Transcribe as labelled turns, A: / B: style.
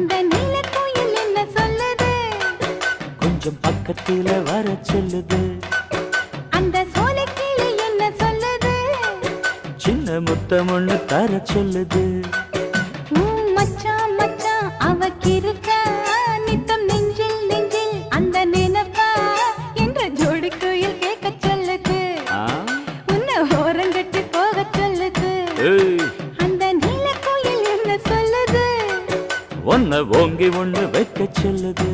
A: அந்த நீலக்குயில் என்ன சொல்லுது?
B: கொஞ்சம் பக்கத்துல வர சொல்லுது.
A: அந்த சோலைக்கிளி என்ன சொல்லுது?
B: சின்ன முத்தம் ஒண்ணு தர சொல்லுது.
A: மச்சான் மச்சான் அவக்கிருக்கா நித்தம் நெஞ்சில் நெஞ்சில் அந்த நினைப்பா என்ற ஜோடி குயில் கேட்க சொல்லுது. உன்னை ஓரங்கட்டி போக சொல்லுது. அந்த நீலக்குயில் என்ன சொல்லுது?
B: ஒன்ன ஓங்கி ஒண்ணு வைக்க சொல்லுது.